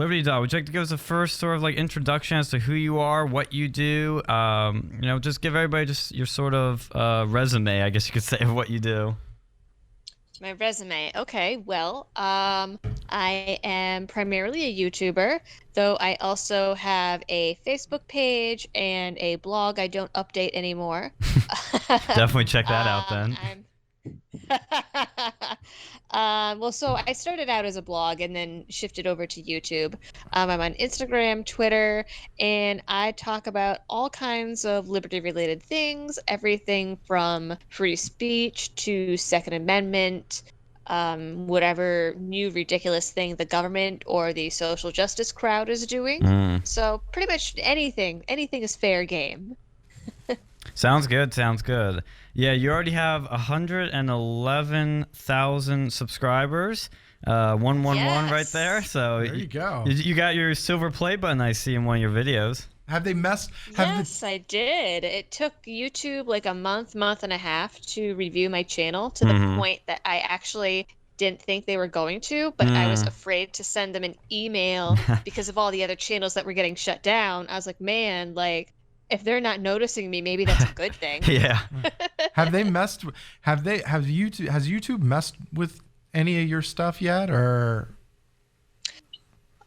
Liberty Doll, would you like to give us a first sort of like introduction as to who you are, what you do? You know, just give everybody just your sort of resume, I guess you could say, of what you do. My resume. Okay, well, I am primarily a YouTuber, though I also have a Facebook page and a blog I don't update anymore. Definitely check that out then. Well, so I started out as a blog and then shifted over to YouTube. I'm on Instagram, Twitter, and I talk about all kinds of liberty-related things, everything from free speech to Second Amendment, whatever new ridiculous thing the government or the social justice crowd is doing. So pretty much anything is fair game. Sounds good. Sounds good. Yeah, you already have 111,000 subscribers. 111 right there. So there you go. You got your silver play button, I see, in one of your videos. Have they messed? Yes, I did. It took YouTube like a month and a half to review my channel to the point that I actually didn't think they were going to, but I was afraid to send them an email because of all the other channels that were getting shut down. I was like, man, like, if they're not noticing me, maybe that's a good thing. Yeah. Have they messed? Has YouTube messed with any of your stuff yet, or?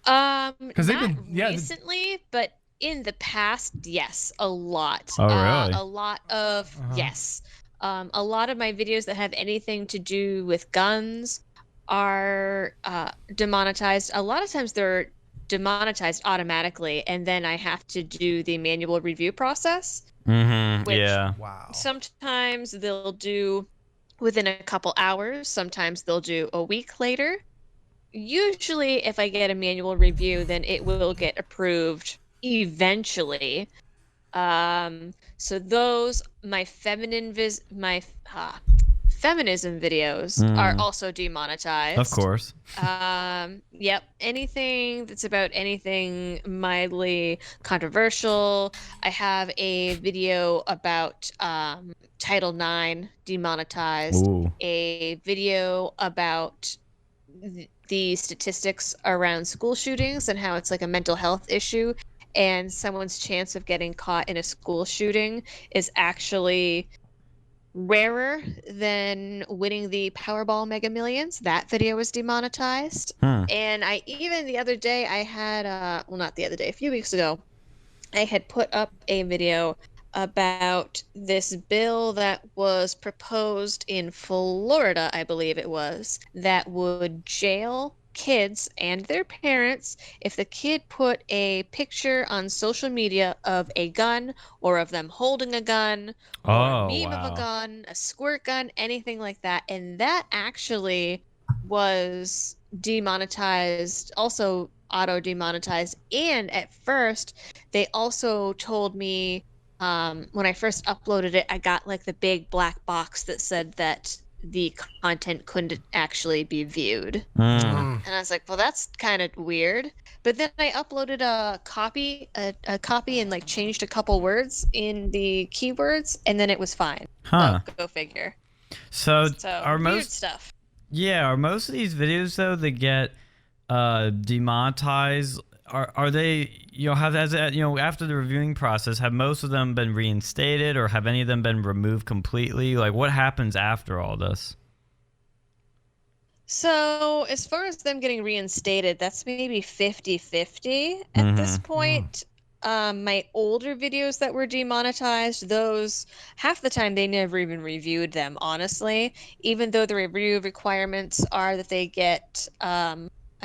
Because they've been recently, but in the past, yes, a lot. Oh, really? A lot of yes. A lot of my videos that have anything to do with guns are demonetized. A lot of times they're demonetized automatically, and then I have to do the manual review process. Which sometimes they'll do within a couple hours, sometimes they'll do a week later. Usually if I get a manual review, then it will get approved eventually. So those, my feminism videos are also demonetized. Of course. Yep. Anything that's about anything mildly controversial. I have a video about Title IX demonetized. Ooh. A video about the statistics around school shootings and how it's like a mental health issue, and someone's chance of getting caught in a school shooting is actually rarer than winning the Powerball Mega Millions. That video was demonetized. And I even the other day I had well, not the other day, a few weeks ago, I had put up a video about this bill that was proposed in Florida, I believe it was, that would jail kids and their parents if the kid put a picture on social media of a gun or of them holding a gun or a meme of a gun, a squirt gun, anything like that. And that actually was demonetized, also auto demonetized. And at first they also told me when I first uploaded it, I got like the big black box that said that the content couldn't actually be viewed. And I was like, well, that's kind of weird. But then I uploaded a copy and like changed a couple words in the keywords, and then it was fine. So, go figure. So are weird most stuff. Yeah, are most of these videos though that get demonetized? Are they, you know, after the reviewing process, have most of them been reinstated, or have any of them been removed completely? Like, what happens after all this? So as far as them getting reinstated, that's maybe 50-50 at this point. My older videos that were demonetized, those, half the time they never even reviewed them, honestly, even though the review requirements are that they get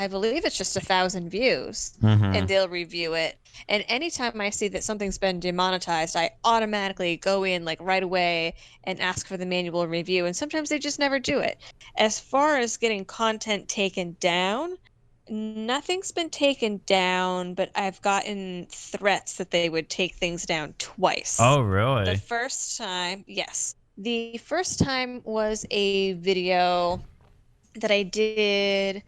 I believe it's just 1,000 views, and they'll review it. And anytime I see that something's been demonetized, I automatically go in like right away and ask for the manual review. And sometimes they just never do it. As far as getting content taken down, nothing's been taken down, but I've gotten threats that they would take things down twice. Oh, really? The first time, yes. The first time was a video that I did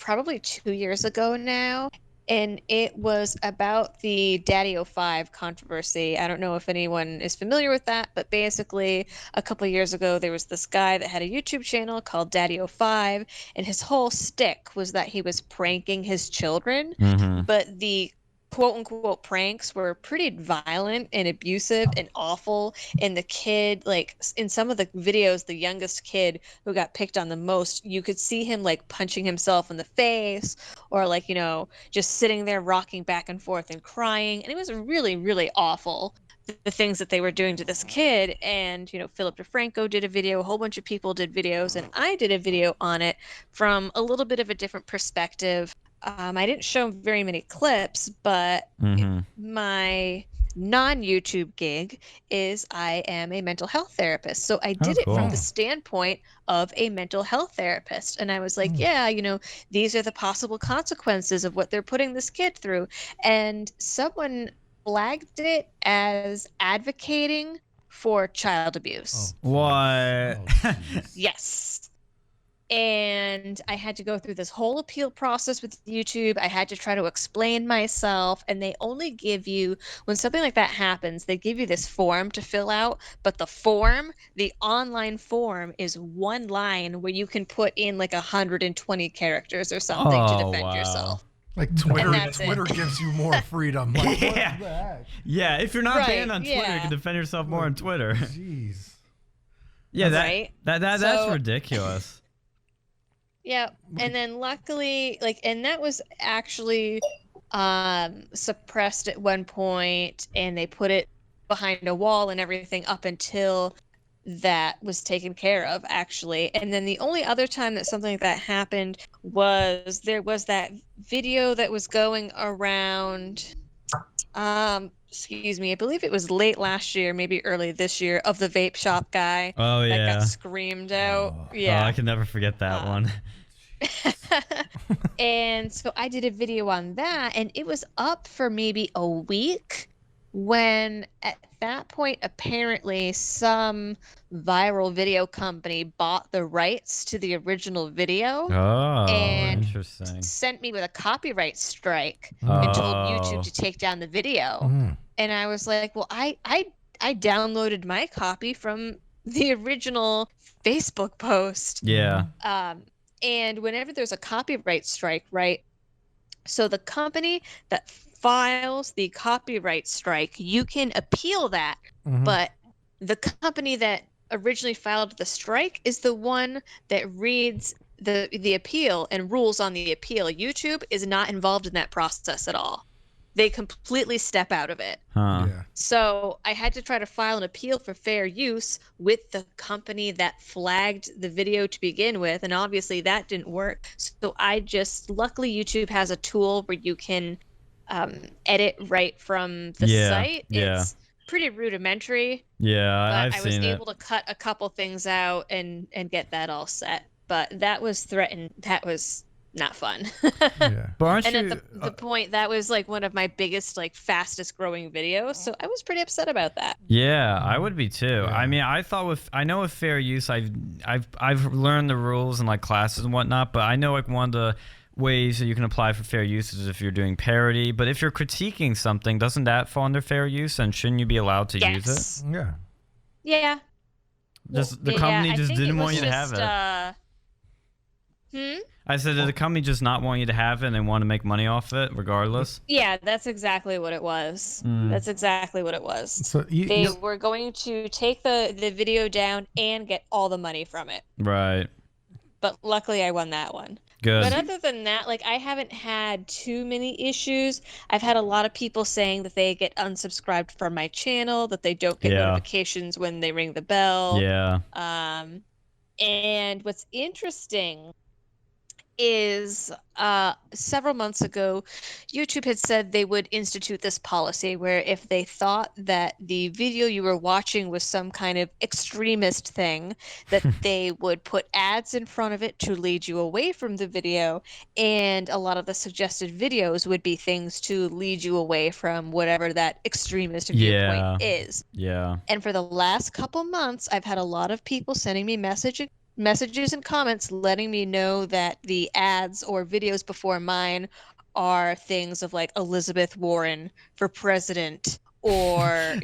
probably 2 years ago now, and it was about the Daddy-O5 controversy. I don't know if anyone is familiar with that, but basically a couple of years ago there was this guy that had a YouTube channel called Daddy-O5, and his whole shtick was that he was pranking his children, but the quote-unquote pranks were pretty violent and abusive and awful, and the kid, like in some of the videos, the youngest kid who got picked on the most, you could see him like punching himself in the face, or like, you know, just sitting there rocking back and forth and crying, and it was really, really awful, the things that they were doing to this kid. And, you know, Philip DeFranco did a video, a whole bunch of people did videos, and I did a video on it from a little bit of a different perspective. I didn't show very many clips, but my non-YouTube gig is I am a mental health therapist. So I did it from the standpoint of a mental health therapist. And I was like, yeah, you know, these are the possible consequences of what they're putting this kid through. And someone flagged it as advocating for child abuse. What? Yes. And I had to go through this whole appeal process with YouTube. I had to try to explain myself, and they only give you, when something like that happens, they give you this form to fill out, but the form, the online form, is one line where you can put in like 120 characters or something to defend yourself. Like Twitter gives you more freedom. Like, yeah, if you're not banned on Twitter, you can defend yourself more on Twitter. Jeez. Yeah, that's ridiculous. Yeah, and then luckily, like, and that was actually suppressed at one point, and they put it behind a wall and everything up until that was taken care of, actually. And then the only other time that something like that happened was there was that video that was going around, excuse me, I believe it was late last year, maybe early this year, of the vape shop guy that got screamed out. Yeah. I can never forget that one. And so I did a video on that, and it was up for maybe a week when at that point apparently some viral video company bought the rights to the original video and interesting. sent me with a copyright strike and told YouTube to take down the video. And I was like, well, I downloaded my copy from the original Facebook post. Yeah. And whenever there's a copyright strike, right? So the company that files the copyright strike, you can appeal that, but the company that originally filed the strike is the one that reads the appeal and rules on the appeal. YouTube is not involved in that process at all. They completely step out of it. So I had to try to file an appeal for fair use with the company that flagged the video to begin with, and obviously that didn't work. So luckily YouTube has a tool where you can edit right from the site. It's pretty rudimentary. Yeah, but I was able to cut a couple things out and get that all set. But that was threatened. That was not fun. But aren't and at the point, that was like one of my biggest, like fastest growing videos, so I was pretty upset about that. Yeah, I would be too. I mean, I know with fair use, I've learned the rules in like classes and whatnot, but I know like one of the ways that you can apply for fair use is if you're doing parody. But if you're critiquing something, doesn't that fall under fair use, and shouldn't you be allowed to use it? Yeah. Just the company just didn't want you to have it. I said, did the company just not want you to have it and they want to make money off it regardless? Yeah, that's exactly what it was. That's exactly what it was. So they were going to take the video down and get all the money from it. Right. But luckily I won that one. Good. But other than that, like, I haven't had too many issues. I've had a lot of people saying that they get unsubscribed from my channel, that they don't get notifications when they ring the bell. Yeah. And what's interesting is several months ago, YouTube had said they would institute this policy where if they thought that the video you were watching was some kind of extremist thing, that they would put ads in front of it to lead you away from the video, and a lot of the suggested videos would be things to lead you away from whatever that extremist viewpoint is. Yeah. And for the last couple months, I've had a lot of people sending me messages and comments letting me know that the ads or videos before mine are things of like Elizabeth Warren for president, or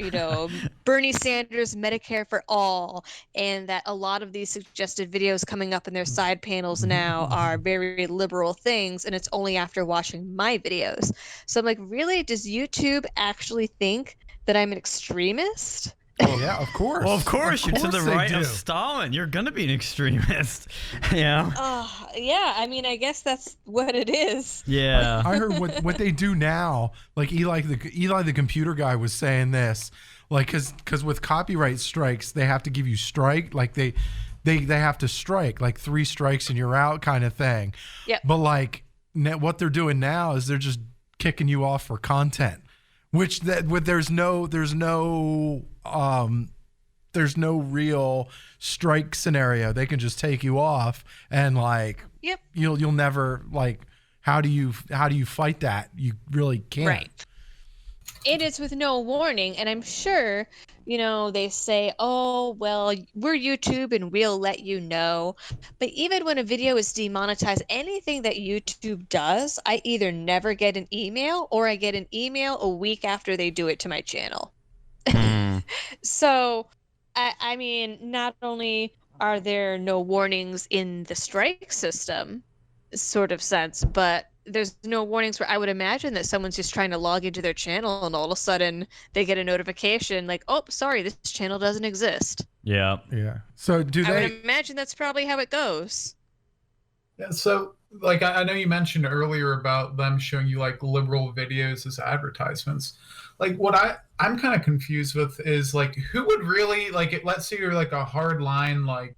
Bernie Sanders Medicare for all, and that a lot of these suggested videos coming up in their side panels now are very liberal things, and it's only after watching my videos. So I'm like, really, does YouTube actually think that I'm an extremist? Oh yeah, of course. Well, of course, you're to the they right do. of Stalin. You're gonna be an extremist. Yeah. Yeah. I mean, I guess that's what it is. Yeah. I heard what they do now. Like Eli the computer guy was saying this, like because with copyright strikes, they have to give you strike. Like they have to strike like 3 strikes and you're out kind of thing. Yep. But like what they're doing now is they're just kicking you off for content, which there's no real strike scenario. They can just take you off and like, yep, you'll never, like, how do you fight that? You really can't. Right. It is with no warning, and I'm sure, they say, oh, well, we're YouTube and we'll let you know. But even when a video is demonetized, anything that YouTube does, I either never get an email or I get an email a week after they do it to my channel. So, I mean, not only are there no warnings in the strike system sort of sense, but there's no warnings where I would imagine that someone's just trying to log into their channel and all of a sudden they get a notification like, oh, sorry, this channel doesn't exist. Yeah. Yeah. So I would imagine that's probably how it goes. Yeah, so like I know you mentioned earlier about them showing you like liberal videos as advertisements. Like what I'm kind of confused with is like who would really like it. Let's say you're like a hard line, like,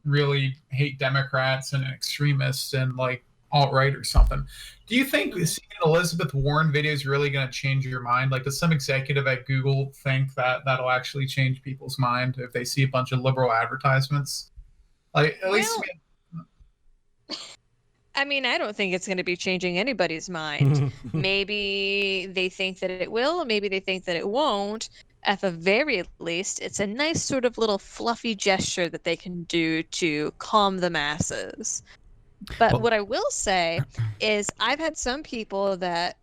really hate Democrats and extremists and like alt-right or something. Do you think seeing Elizabeth Warren video is really going to change your mind? Like, does some executive at Google think that that'll actually change people's mind if they see a bunch of liberal advertisements? Like, at least. I mean, I don't think it's going to be changing anybody's mind. Maybe they think that it will, maybe they think that it won't. At the very least, it's a nice sort of little fluffy gesture that they can do to calm the masses. But what I will say is I've had some people that,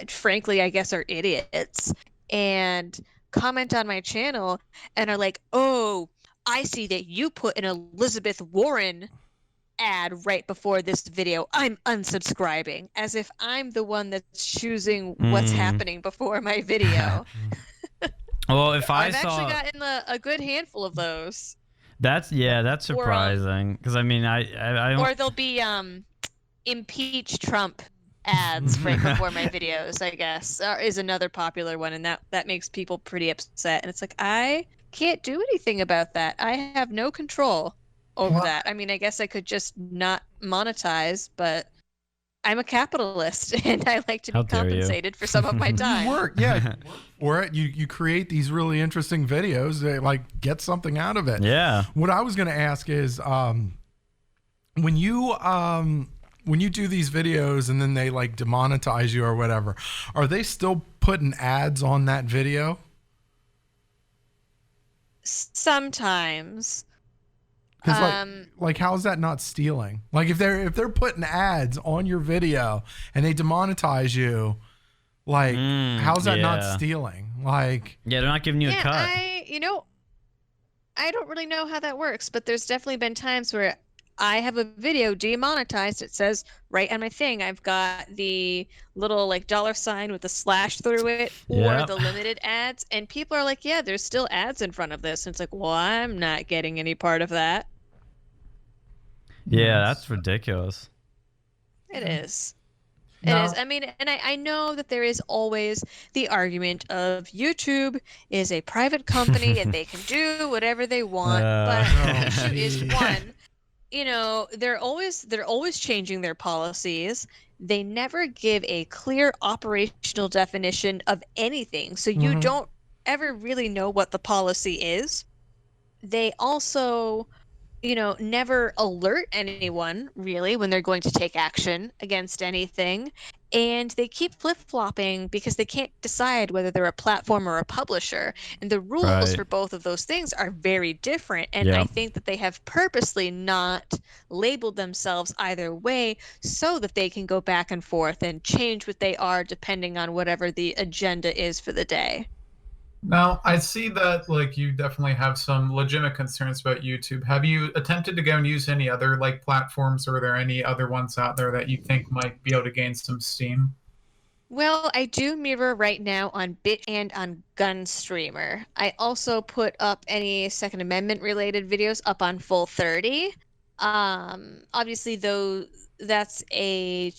frankly, I guess are idiots and comment on my channel and are like, oh, I see that you put an Elizabeth Warren ad right before this video. I'm unsubscribing, as if I'm the one that's choosing what's happening before my video. Well, if I've actually gotten a good handful of those. That's surprising, because I mean, I don't... Or there'll be impeach Trump ads right before my videos, I guess, is another popular one, and that makes people pretty upset. And it's like, I can't do anything about that. I have no control over that. I mean, I guess I could just not monetize, but I'm a capitalist and I like to be compensated for some of my time. You work, yeah. Or you create these really interesting videos that like get something out of it. Yeah. What I was going to ask is when you do these videos and then they like demonetize you or whatever, are they still putting ads on that video? Sometimes. Because like how is that not stealing? Like if they're putting ads on your video and they demonetize you, like how's that not stealing? Like they're not giving you a cut. I don't really know how that works, but there's definitely been times where I have a video demonetized. It says right on my thing, I've got the little like $sign with a slash through it, or the limited ads, and people are like, yeah, there's still ads in front of this. And it's like, well, I'm not getting any part of that. Yeah, that's ridiculous. It is. It is. I mean, and I know that there is always the argument of YouTube is a private company and they can do whatever they want. But the issue is, one, they're always changing their policies. They never give a clear operational definition of anything, so you don't ever really know what the policy is. They also never alert anyone really when they're going to take action against anything. And they keep flip-flopping because they can't decide whether they're a platform or a publisher. And the rules Right. for both of those things are very different. And Yeah. I think that they have purposely not labeled themselves either way so that they can go back and forth and change what they are depending on whatever the agenda is for the day. Now, I see that like you definitely have some legitimate concerns about YouTube. Have you attempted to go and use any other like platforms, or are there any other ones out there that you think might be able to gain some steam? Well, I do mirror right now on Bit and on Gunstreamer. I also put up any Second Amendment related videos up on Full 30. Obviously, though, that's a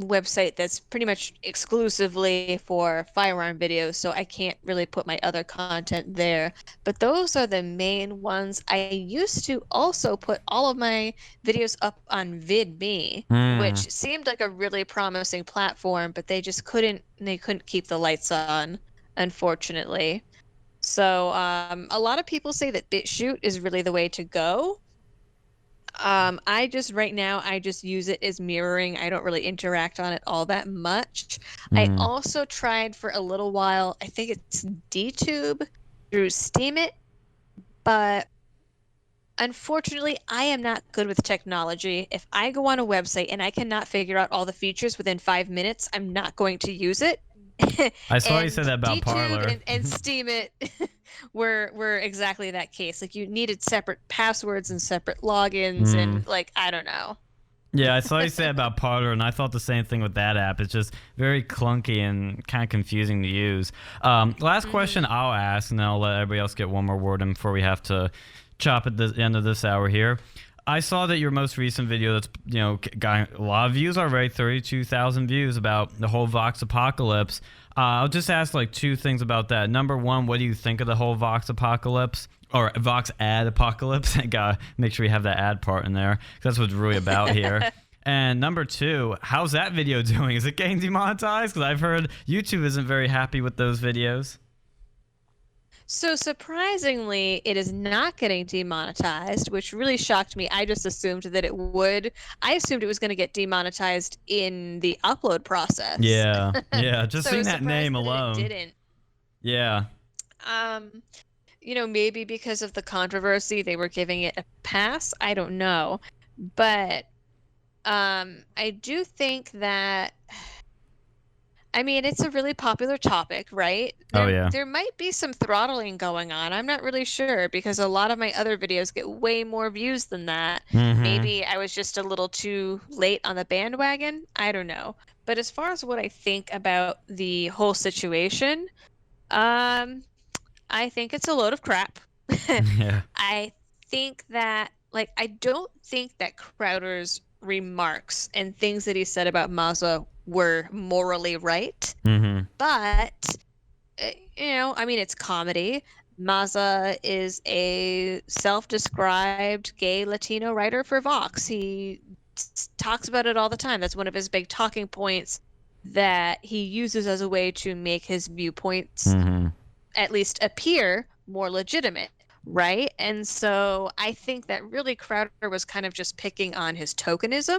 website that's pretty much exclusively for firearm videos, so I can't really put my other content there. But those are the main ones. I used to also put all of my videos up on VidMe, which seemed like a really promising platform, but they couldn't keep the lights on, unfortunately. So a lot of people say that BitChute is really the way to go. Right now I just use it as mirroring. I don't really interact on it all that much. I also tried for a little while, I think it's DTube through Steemit, but unfortunately I am not good with technology. If I go on a website and I cannot figure out all the features within 5 minutes, I'm not going to use it. I saw you said that about DTube Parler. and Steemit were exactly that case. Like you needed separate passwords and separate logins and like I don't know. Yeah, I saw you say about Parler, and I thought the same thing with that app. It's just very clunky and kind of confusing to use. Last question I'll ask, and then I'll let everybody else get one more word in before we have to chop at the end of this hour here. I saw that your most recent video that's got a lot of views already, 32,000 views, about the whole Vox Apocalypse. I'll just ask like two things about that. Number one, what do you think of the whole Vox Apocalypse? Or Vox ad apocalypse? Gotta make sure you have that ad part in there, 'cause that's what's really about here. And number two, how's that video doing? Is it getting demonetized? Because I've heard YouTube isn't very happy with those videos. So surprisingly, it is not getting demonetized, which really shocked me. I just assumed that it would. I assumed it was going to get demonetized in the upload process. Yeah, yeah. Just So seeing that name that alone. it didn't. Yeah. Maybe because of the controversy, they were giving it a pass. I don't know, but I do think that. I mean, it's a really popular topic, right? There might be some throttling going on. I'm not really sure because a lot of my other videos get way more views than that. Maybe I was just a little too late on the bandwagon. I don't know. But as far as what I think about the whole situation, I think it's a load of crap. Yeah. I think that, I don't think that Crowder's remarks and things that he said about Mazda were morally right. But, I mean, it's comedy. Mazda is a self-described gay Latino writer for Vox. He talks about it all the time. That's one of his big talking points that he uses as a way to make his viewpoints at least appear more legitimate, right? And so I think that really Crowder was kind of just picking on his tokenism.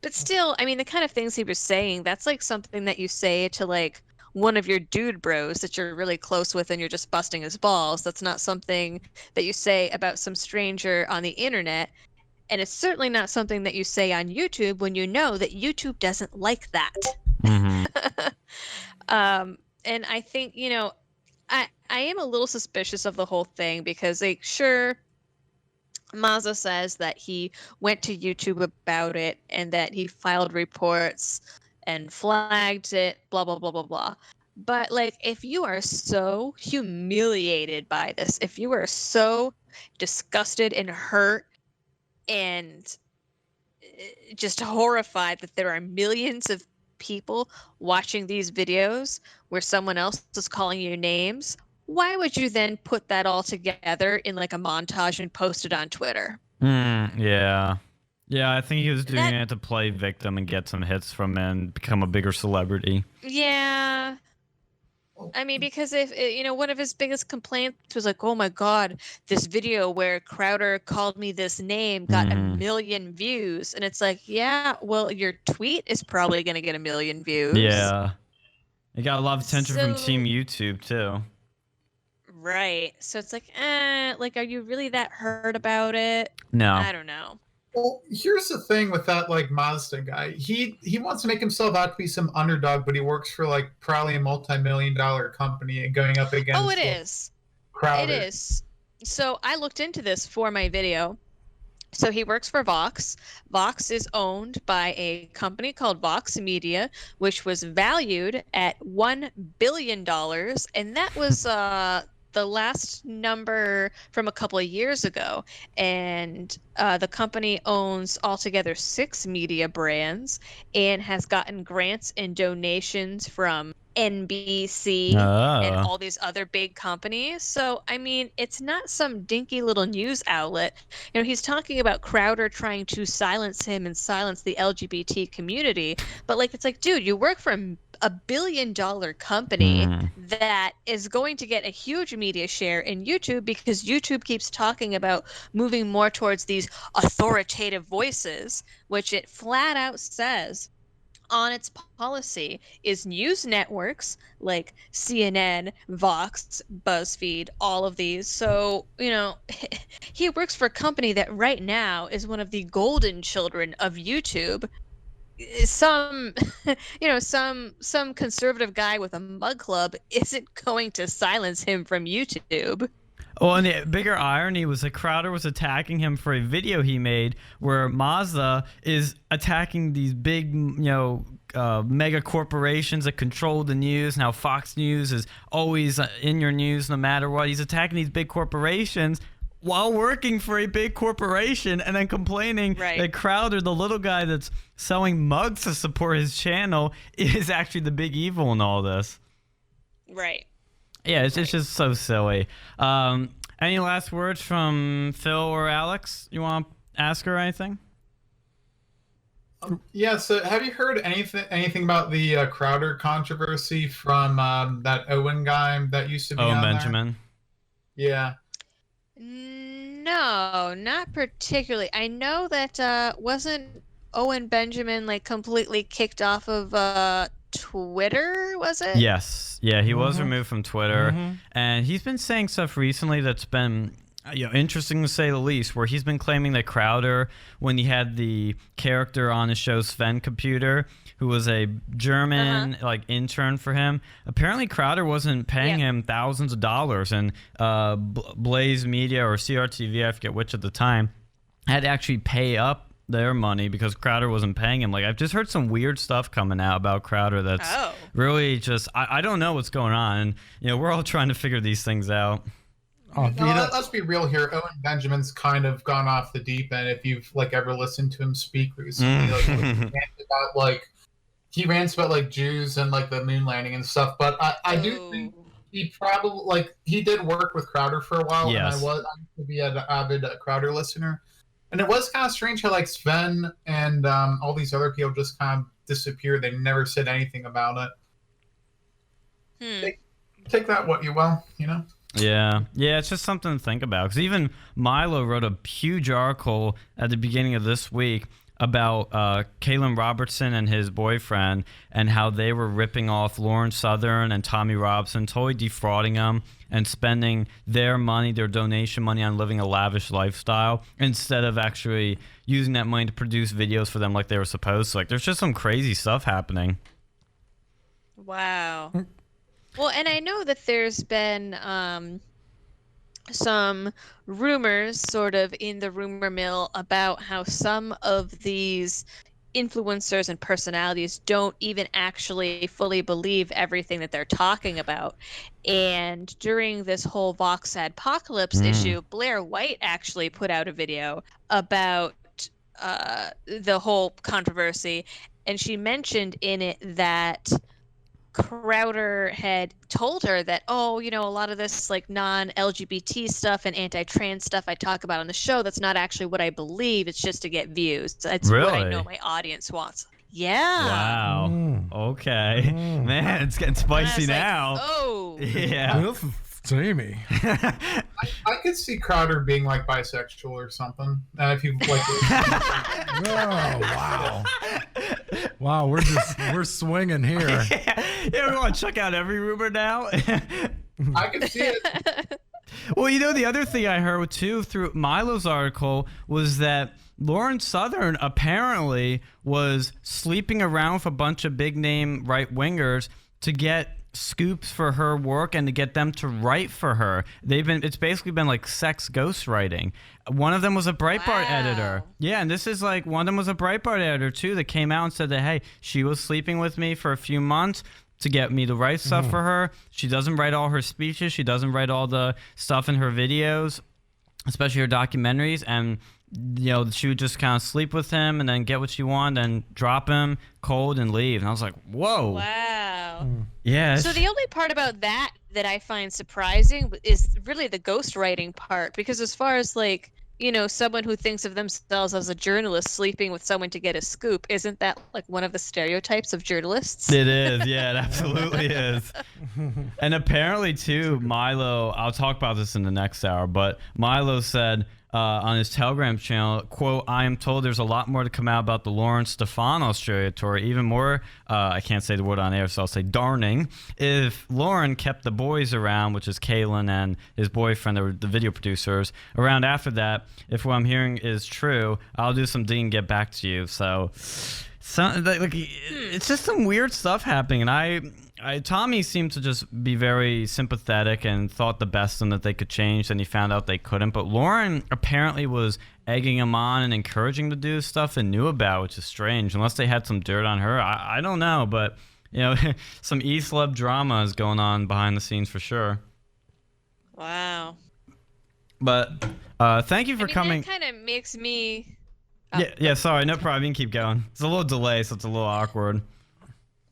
But still, I mean, the kind of things he was saying, that's like something that you say to like one of your dude bros that you're really close with and you're just busting his balls. That's not something that you say about some stranger on the internet. And it's certainly not something that you say on YouTube when you know that YouTube doesn't like that. And I think, I am a little suspicious of the whole thing because, like, sure, Mazda says that he went to YouTube about it and that he filed reports and flagged it, blah, blah, blah, blah, blah. But, like, if you are so humiliated by this, if you are so disgusted and hurt and just horrified that there are millions of people watching these videos where someone else is calling you names, why would you then put that all together in like a montage and post it on Twitter? Yeah. Yeah, I think he was doing it to play victim and get some hits from it and become a bigger celebrity. Yeah. I mean, because if one of his biggest complaints was like, "Oh my God, this video where Crowder called me this name got a million views," and it's like, yeah, well, your tweet is probably going to get a million views. Yeah, it got a lot of attention from So- Team YouTube too. Right. So it's like, like, are you really that hurt about it? No. I don't know. Well, here's the thing with that like Mazda guy. He wants to make himself out to be some underdog, but he works for like probably a multi-million-dollar company and going up against. Oh, it is. Crowder. It is. So I looked into this for my video. So he works for Vox. Vox is owned by a company called Vox Media, which was valued at $1 billion. And that was the last number from a couple of years ago. And the company owns altogether 6 media brands and has gotten grants and donations from NBC and all these other big companies. So, I mean, it's not some dinky little news outlet. He's talking about Crowder trying to silence him and silence the LGBT community. But, like, it's like, dude, you work for a $1 billion company that is going to get a huge media share in YouTube because YouTube keeps talking about moving more towards these authoritative voices, which it flat out says on its policy is news networks like CNN, Vox, BuzzFeed, all of these. So, he works for a company that right now is one of the golden children of YouTube. Some some conservative guy with a mug club isn't going to silence him from YouTube. Oh, and the bigger irony was that Crowder was attacking him for a video he made where Mazda is attacking these big, mega corporations that control the news. And how Fox News is always in your news no matter what. He's attacking these big corporations while working for a big corporation and then complaining that Crowder, the little guy that's selling mugs to support his channel, is actually the big evil in all this. Right. Yeah, it's just so silly. Any last words from Phil or Alex? You want to ask her anything? Yeah. So, have you heard anything about the Crowder controversy from that Owen guy that used to be on Benjamin? There? Yeah. No, not particularly. I know that wasn't Owen Benjamin like completely kicked off of Twitter, was it? Yes. Yeah, he was removed from Twitter. And he's been saying stuff recently that's been interesting to say the least, where he's been claiming that Crowder, when he had the character on his show Sven Computer, who was a German intern for him, apparently Crowder wasn't paying him thousands of dollars, and Blaze Media or CRTV, I forget which at the time, had to actually pay up their money because Crowder wasn't paying him. Like, I've just heard some weird stuff coming out about Crowder that's really just, I don't know what's going on. And, we're all trying to figure these things out. Let's be real here. Owen Benjamin's kind of gone off the deep end. If you've ever listened to him speak recently, he rants about Jews and the moon landing and stuff. But I do think he probably he did work with Crowder for a while, and I used to be an avid Crowder listener. And it was kind of strange how Sven and all these other people just kind of disappeared. They never said anything about it. Take that what you will, Yeah, it's just something to think about. Because even Milo wrote a huge article at the beginning of this week about Kalen Robertson and his boyfriend and how they were ripping off Lauren Southern and Tommy Robinson, totally defrauding them and spending their money, their donation money, on living a lavish lifestyle instead of actually using that money to produce videos for them like they were supposed to. There's just some crazy stuff happening. Wow. Well, and I know that there's been some rumors sort of in the rumor mill about how some of these influencers and personalities don't even actually fully believe everything that they're talking about. And during this whole Vox Apocalypse issue, Blair White actually put out a video about the whole controversy, and she mentioned in it that Crowder had told her that, a lot of this non-LGBT stuff and anti-trans stuff I talk about on the show, that's not actually what I believe. It's just to get views. That's what I know my audience wants. Yeah. Wow. Mm. Okay. Mm. Man, it's getting And I spicy was like, now. oh. Yeah. This is steamy. I could see Crowder being like bisexual or something. If you like. Oh, wow. Wow, we're swinging here. Yeah, we want to check out every rumor now. I could see it. Well, you know, the other thing I heard too through Milo's article was that Lauren Southern apparently was sleeping around with a bunch of big name right wingers to get scoops for her work and to get them to write for her. It's basically been like sex ghostwriting. One of them was a Breitbart editor. Yeah, and this is like one of them was a Breitbart editor too that came out and said that, hey, she was sleeping with me for a few months to get me to write stuff for her. She doesn't write all her speeches. She doesn't write all the stuff in her videos, especially her documentaries. And, you know, she would just kind of sleep with him and then get what she wanted and drop him cold and leave. And I was like, whoa. Wow. Yeah. So the only part about that I find surprising is really the ghostwriting part, because as far as like, you know, someone who thinks of themselves as a journalist sleeping with someone to get a scoop, isn't that like one of the stereotypes of journalists? It is. Yeah, it absolutely is. And apparently, too, Milo, I'll talk about this in the next hour, but Milo said on his Telegram channel, quote, I am told there's a lot more to come out about the Lauren Stefano stereotype, even more, I can't say the word on air, so I'll say darning, if Lauren kept the boys around, which is Kaylin and his boyfriend, the video producers, around after that, if what I'm hearing is true, I'll do some digging and get back to you. So like, it's just some weird stuff happening, and Tommy seemed to just be very sympathetic and thought the best of them that they could change, and he found out they couldn't. But Lauren apparently was egging him on and encouraging to do stuff and knew about, which is strange. Unless they had some dirt on her, I don't know. But, you know, some E-Celeb drama is going on behind the scenes for sure. Wow. But thank you for coming. That kind of makes me... Yeah, sorry, no problem. You can keep going. It's a little delay, so it's a little awkward.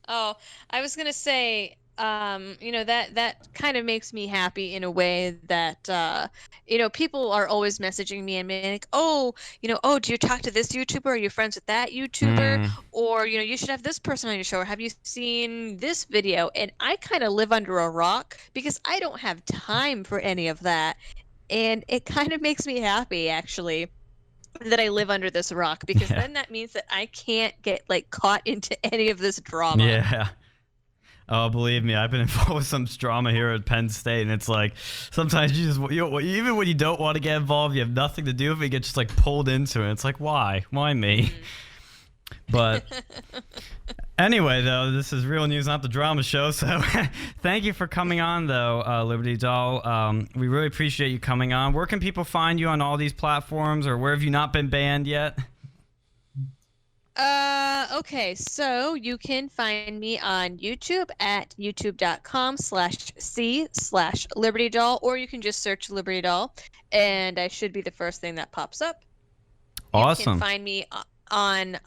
Oh, I was gonna say, you know, that kind of makes me happy in a way that, you know, people are always messaging me and being like, oh, you know, oh, do you talk to this YouTuber? Are you friends with that YouTuber? Or, you know, you should have this person on your show. Or have you seen this video? And I kind of live under a rock because I don't have time for any of that. And it kind of makes me happy, actually, that I live under this rock, because then that means that I can't get like caught into any of this drama. Yeah. Oh, believe me, I've been involved with some drama here at Penn State, and it's like sometimes you just, even when you don't want to get involved, you have nothing to do with it, you get just like pulled into it. It's like, why me? But anyway, though, this is real news, not the drama show. So thank you for coming on, though, Liberty Doll. We really appreciate you coming on. Where can people find you on all these platforms, or where have you not been banned yet? Okay, so you can find me on YouTube at youtube.com/c/LibertyDoll, or you can just search Liberty Doll, and I should be the first thing that pops up. Awesome. You can find me on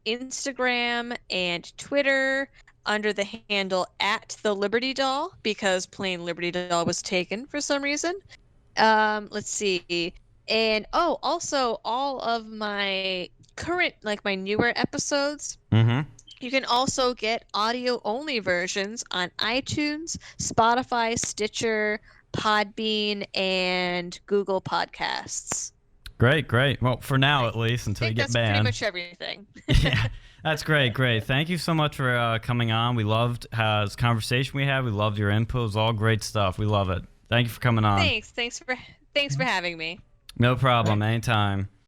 Instagram and Twitter under the handle @TheLibertyDoll, because plain Liberty Doll was taken for some reason. Let's see. And also all of my current, like my newer episodes, you can also get audio only versions on iTunes, Spotify, Stitcher, Podbean, and Google Podcasts. Great. Well, for now at least, until you get banned. That's pretty much everything. Yeah, that's great. Thank you so much for coming on. We loved this conversation we had. We loved your input. It was all great stuff. We love it. Thank you for coming on. Thanks for having me. No problem. Anytime.